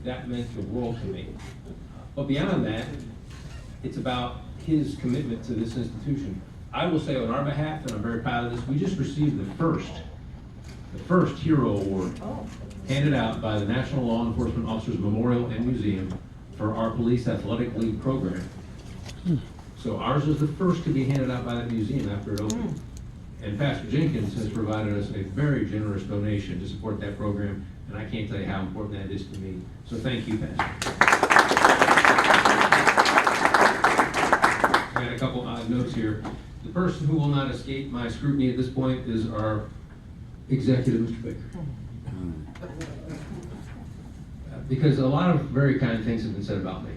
that meant the world to me. But beyond that, it's about his commitment to this institution. I will say on our behalf, and I'm very proud of this, we just received the first Hero Award handed out by the National Law Enforcement Officers Memorial and Museum for our Police Athletic League program. So ours is the first to be handed out by that museum after it opened. And Pastor Jenkins has provided us a very generous donation to support that program, and I can't tell you how important that is to me. So thank you, Pastor. I got a couple odd notes here. The person who will not escape my scrutiny at this point is our executive, Mr. Baker. Because a lot of very kind things have been said about me.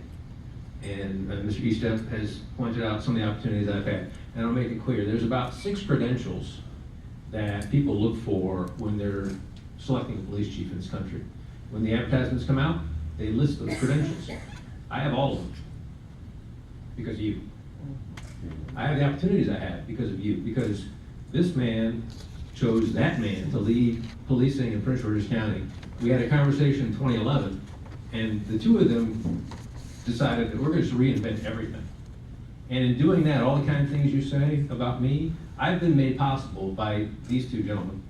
And Mr. Eastep has pointed out some of the opportunities I've had. And I'll make it clear, there's about 6 credentials that people look for when they're selecting a police chief in this country. When the advertisements come out, they list those credentials. I have all of them because of you. I have the opportunities I have because of you, because this man chose that man to lead policing in Prince George's County. We had a conversation in 2011, and the two of them decided that we're going to just reinvent everything. And in doing that, all the kind of things you say about me, I've been made possible by these two gentlemen.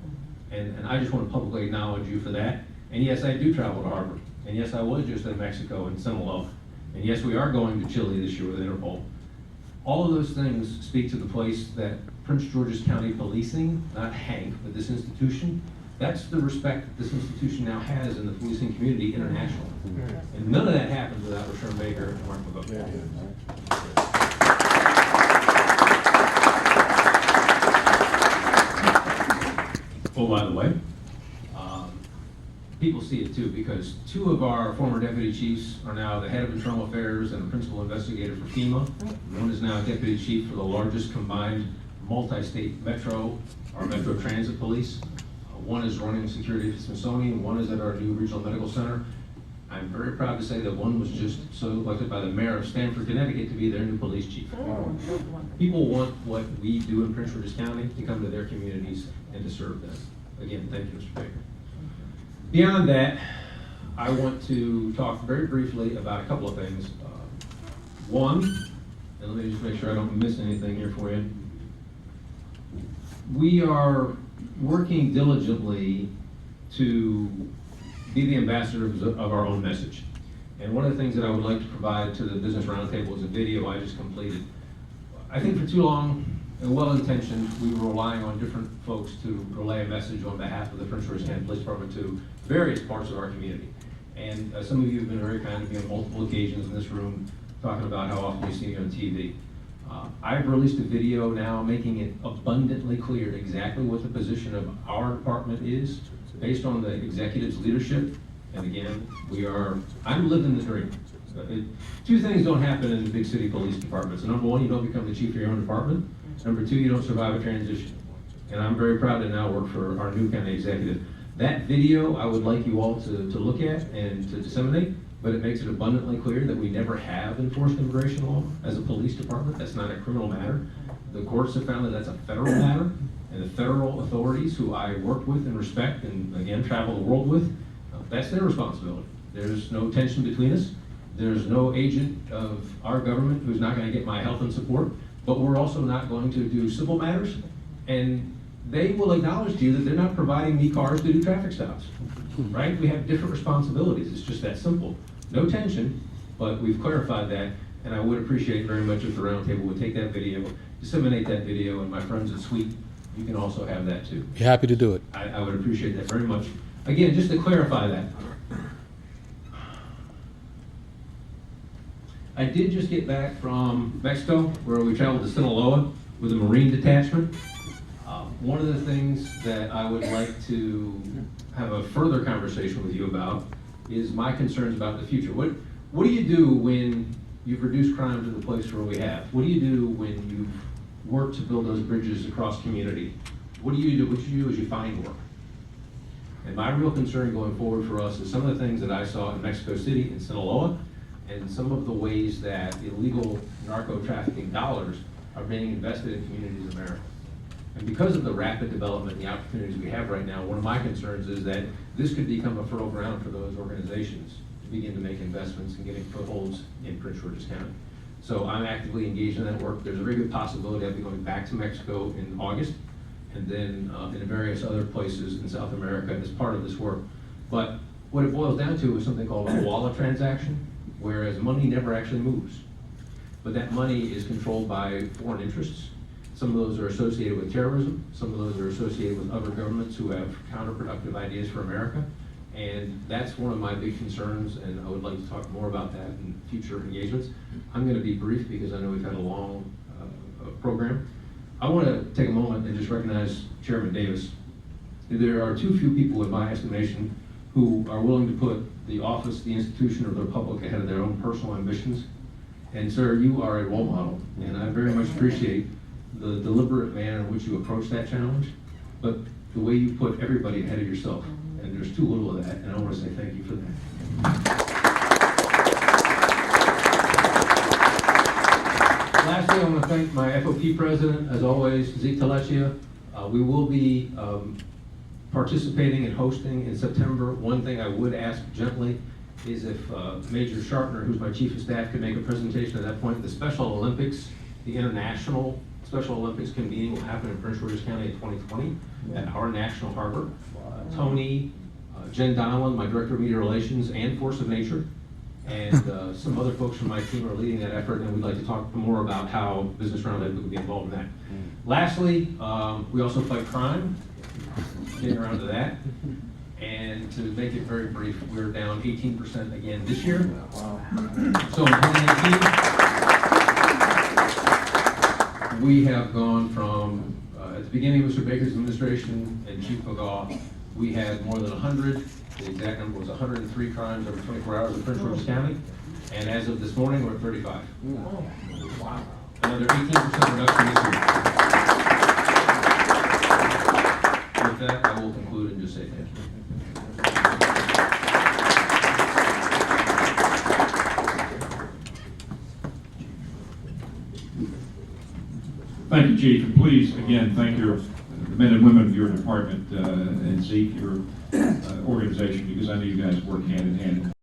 And I just want to publicly acknowledge you for that. And yes, I do travel to Harvard. And yes, I was just in Mexico and Sinaloa. And yes, we are going to Chile this year with Interpol. All of those things speak to the place that Prince George's County policing, not Hank, but this institution, that's the respect that this institution now has in the policing community internationally. And none of that happens without Rashawn Baker and Mark McGough. Oh, by the way, people see it too, because 2 of our former deputy chiefs are now the head of internal affairs and a principal investigator for FEMA. One is now deputy chief for the largest combined multi-state metro, or metro transit police. One is running security at Smithsonian, one is at our new regional medical center. I'm very proud to say that one was just so elected by the mayor of Stamford, Connecticut to be their new police chief. People want what we do in Prince George's County to come to their communities and to serve them. Again, thank you, Mr. Baker. Beyond that, I want to talk very briefly about a couple of things. One, and let me just make sure I don't miss anything here for you. We are working diligently to be the ambassadors of our own message. And one of the things that I would like to provide to the Business Roundtable is a video I just completed. I think for too long, and well-intentioned, we were relying on different folks to relay a message on behalf of the Prince George's County Police Department to various parts of our community. And some of you have been very kind to me on multiple occasions in this room talking about how often you see me on TV. I've released a video now making it abundantly clear exactly what the position of our department is based on the executive's leadership. And again, I'm living the dream. 2 things don't happen in the big city police departments. Number 1, you don't become the chief of your own department. Number 2, you don't survive a transition. And I'm very proud to now work for our new county executive. That video I would like you all to look at and to disseminate, but it makes it abundantly clear that we never have enforced immigration law as a police department. That's not a criminal matter. The courts have found that that's a federal matter, and the federal authorities who I worked with and respect and again travel the world with, that's their responsibility. There's no tension between us. There's no agent of our government who's not going to get my help and support, but we're also not going to do civil matters, and they will acknowledge to you that they're not providing me cars to do traffic stops, right? We have different responsibilities. It's just that simple. No tension, but we've clarified that, and I would appreciate very much if the Roundtable would take that video, disseminate that video, and my friends at Sweet, you can also have that too. Be happy to do it. I would appreciate that very much. Again, just to clarify that, I did just get back from Mexico, where we traveled to Sinaloa with a Marine detachment. One of the things that I would like to have a further conversation with you about is my concerns about the future. What do you do when you've reduced crime to the place where we have? What do you do when you've worked to build those bridges across community? What do you do? What you do is you find work. And my real concern going forward for us is some of the things that I saw in Mexico City and Sinaloa, and some of the ways that illegal narco-trafficking dollars are being invested in communities in America. And because of the rapid development and the opportunities we have right now, one of my concerns is that this could become a fertile ground for those organizations begin to make investments and getting footholds in Prince George's County. So I'm actively engaged in that work. There's a very good possibility I'll be going back to Mexico in August, and then in various other places in South America as part of this work. But what it boils down to is something called a wallet transaction, whereas money never actually moves. But that money is controlled by foreign interests. Some of those are associated with terrorism. Some of those are associated with other governments who have counterproductive ideas for America. And that's one of my big concerns, and I would like to talk more about that in future engagements. I'm going to be brief because I know we've had a long program. I want to take a moment and just recognize Chairman Davis. There are too few people, in my estimation, who are willing to put the office, the institution, or the republic ahead of their own personal ambitions. And sir, you are a role model, and I very much appreciate the deliberate manner in which you approach that challenge, but the way you put everybody ahead of yourself. And there's too little of that, and I want to say thank you for that. Lastly, I want to thank my FOP president, as always, Zeke Telechia. We will be participating and hosting in September. One thing I would ask gently is if Major Sharpner, who's my chief of staff, could make a presentation at that point. The Special Olympics, the International Special Olympics convening will happen in Prince George's County in 2020 at our National Harbor. Tony, Jen Donlin, my Director of Media Relations, and Force of Nature, and some other folks from my team are leading that effort, and we'd like to talk more about how Business Roundtable would be involved in that. Lastly, we also fight crime, getting around to that, and to make it very brief, we're down 18% again this year. So in 2018, we have gone from, at the beginning of Mr. Baker's administration and Chief McGaugh, we had more than 100, the exact number was 103 crimes over 24 hours in Prince George's County, and as of this morning, we're at 35. Wow. Another 18% reduction this year. With that, I will conclude and just say thank you. Thank you, Chief, and please, again, thank the men and women of your department and Zeke, your organization, because I know you guys work hand in hand.